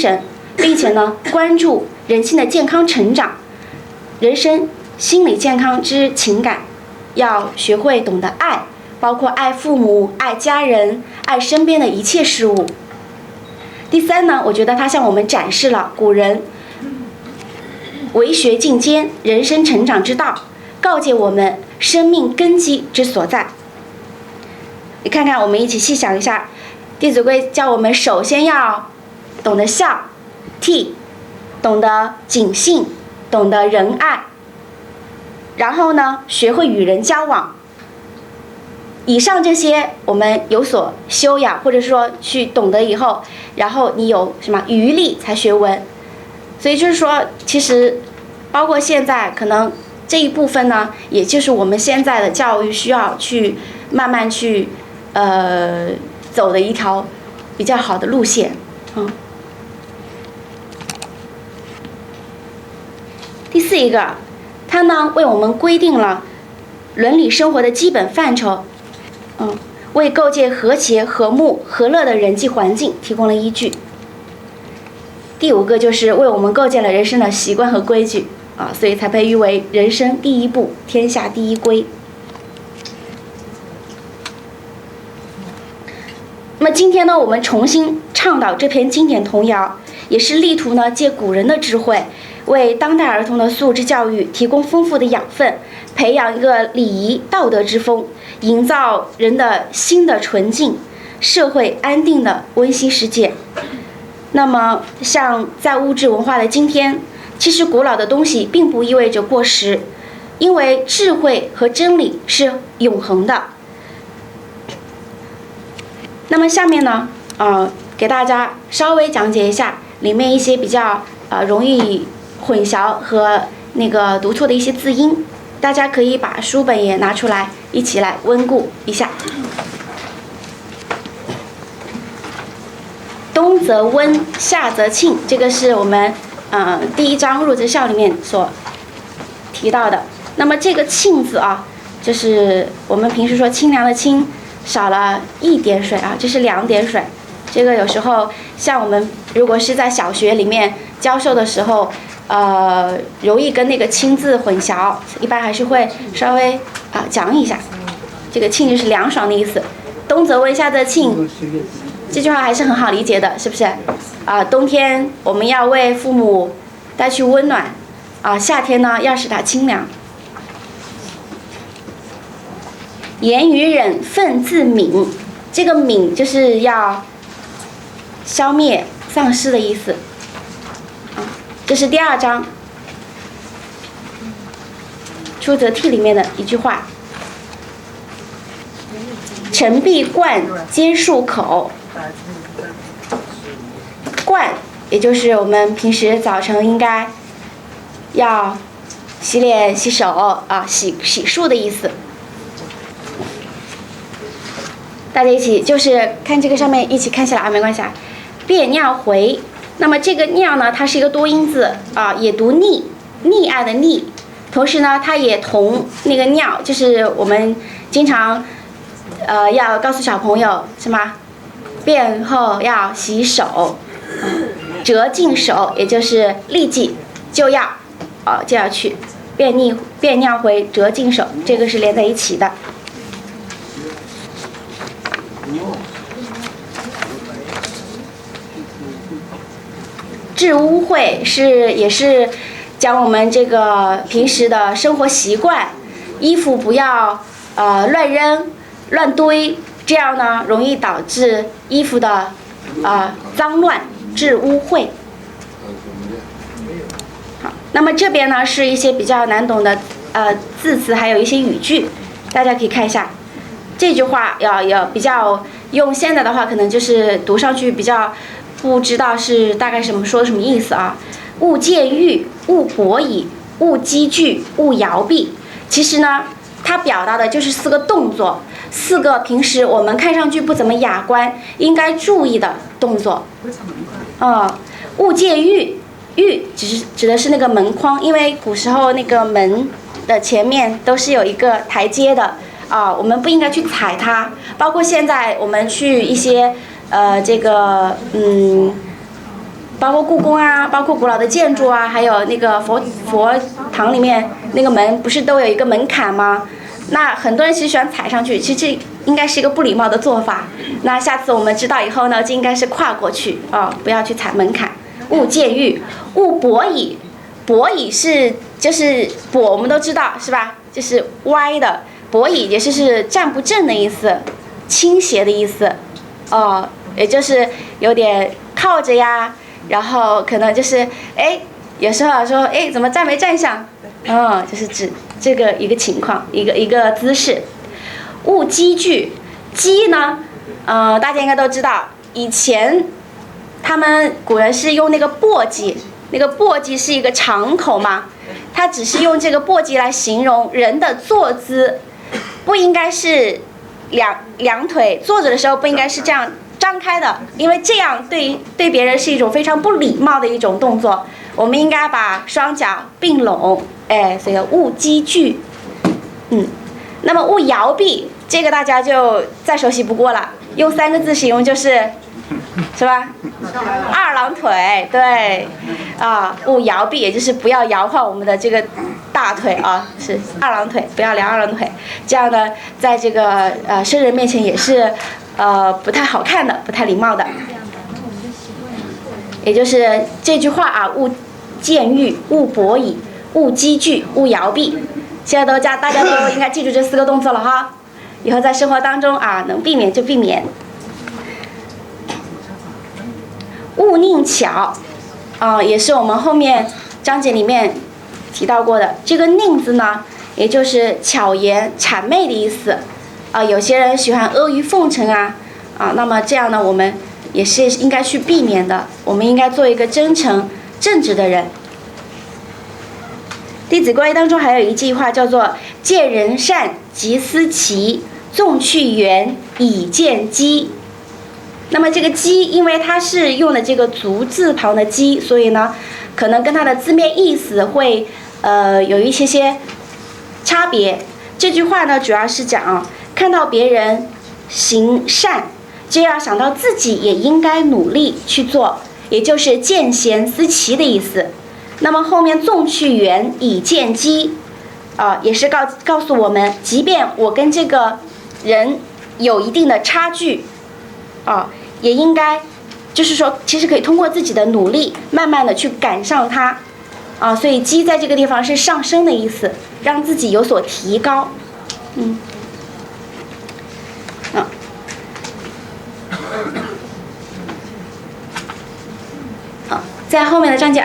神，并且呢关注人性的健康成长、人生心理健康之情感，要学会懂得爱，包括爱父母、爱家人、爱身边的一切事物。第三呢，我觉得它向我们展示了古人为学进坚、人生成长之道，告诫我们生命根基之所在。你看看，我们一起细想一下，《弟子规》教我们首先要懂得孝悌，懂得谨信，懂得仁爱，然后呢，学会与人交往。以上这些我们有所修养，或者说去懂得以后，然后你有什么余力才学文。所以就是说，其实包括现在可能这一部分呢，也就是我们现在的教育需要去慢慢去走的一条比较好的路线。第四一个，它呢为我们规定了伦理生活的基本范畴，为构建和谐、和睦、和乐的人际环境提供了依据。第五个就是为我们构建了人生的习惯和规矩所以才被誉为人生第一步，天下第一规。那么今天呢，我们重新倡导这篇经典童谣，也是力图呢借古人的智慧，为当代儿童的素质教育提供丰富的养分，培养一个礼仪道德之风，营造人的心的纯净，社会安定的温馨世界。那么像在物质文化的今天，其实古老的东西并不意味着过时，因为智慧和真理是永恒的。那么下面呢给大家稍微讲解一下里面一些比较容易混淆和那个读错的一些字音，大家可以把书本也拿出来一起来温故一下。冬则温，夏则庆，这个是我们第一章入则孝里面所提到的。那么这个庆字就是我们平时说清凉的清，少了一点水这是2点水。这个有时候像我们如果是在小学里面教授的时候，容易跟那个清字混淆，一般还是会稍微讲一下。这个庆就是凉爽的意思。冬则温，夏则庆，这句话还是很好理解的，是不是？冬天我们要为父母带去温暖，夏天呢要使它清凉。言语忍，忿自泯，这个泯就是要消灭丧失的意思。这是第2章出则悌里面的一句话。晨必冠，兼漱口。冠也就是我们平时早晨应该要洗脸洗手洗漱的意思。大家一起就是看这个上面一起看起来没关系便尿回，那么这个尿呢，它是一个多音字也读溺，溺爱的溺，同时呢它也同那个尿，就是我们经常要告诉小朋友什么，便后要洗手，折尽手，也就是立即就要去便尿回，折尽手，这个是连在一起的。治污秽也是讲我们这个平时的生活习惯，衣服不要乱扔乱堆，这样呢容易导致衣服的脏乱，治污秽。好，那么这边呢是一些比较难懂的字词，还有一些语句，大家可以看一下。这句话要比较用现在的话，可能就是读上去比较不知道是大概说什么意思勿见欲，勿博矣，勿积聚，勿摇臂。其实呢它表达的就是4个动作，4个平时我们看上去不怎么雅观应该注意的动作。勿见欲，欲指的是那个门框，因为古时候那个门的前面都是有一个台阶的我们不应该去踩它。包括现在我们去一些包括故宫啊，包括古老的建筑啊，还有那个佛堂里面那个门，不是都有一个门槛吗？那很多人其实喜欢踩上去，其实这应该是一个不礼貌的做法。那下次我们知道以后呢，就应该是跨过去不要去踩门槛。勿见欲，勿跛倚。跛倚就是跛，我们都知道是吧？就是歪的。跛倚也是站不正的意思，倾斜的意思。也就是有点靠着呀，然后可能就是有时候说怎么站没站上，就是指这个一个情况，一个姿势。勿积聚，积呢，大家应该都知道，以前他们古人是用那个簸箕，那个簸箕是一个长口嘛，它只是用这个簸箕来形容人的坐姿，不应该是两腿坐着的时候不应该是这样张开的，因为这样对别人是一种非常不礼貌的一种动作。我们应该把双脚并拢，所以勿积聚。那么勿摇臂，这个大家就再熟悉不过了，用3个字形容就是吧？二郎腿，对，勿摇臂，也就是不要摇晃我们的这个大腿是二郎腿，不要量二郎腿，这样呢，在这个生人面前也是不太好看的，不太礼貌的。也就是这句话勿见欲，勿跛倚，勿积聚，勿摇臂。现在大家都应该记住这4个动作了哈，以后在生活当中能避免就避免。勿佞巧，也是我们后面章节里面提到过的。这个佞字呢，也就是巧言谄媚的意思。有些人喜欢阿谀奉承那么这样呢，我们也是应该去避免的。我们应该做一个真诚正直的人。《弟子规》当中还有一句话叫做“见人善，即思齐；纵去源，以见机”。那么这个机，因为它是用的这个足字旁的机，所以呢，可能跟它的字面意思会有一些差别。这句话呢，主要是讲看到别人行善，就要想到自己也应该努力去做，也就是见贤思齐的意思。那么后面纵去源，以见机，也是告诉我们，即便我跟这个人有一定的差距，也应该，就是说，其实可以通过自己的努力，慢慢的去赶上他，所以机在这个地方是上升的意思，让自己有所提高，在后面的章节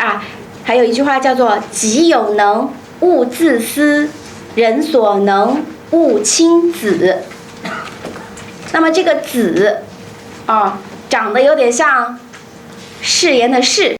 还有一句话叫做“己有能，勿自私；人所能，勿轻訾”。那么这个“訾”长得有点像誓言的誓，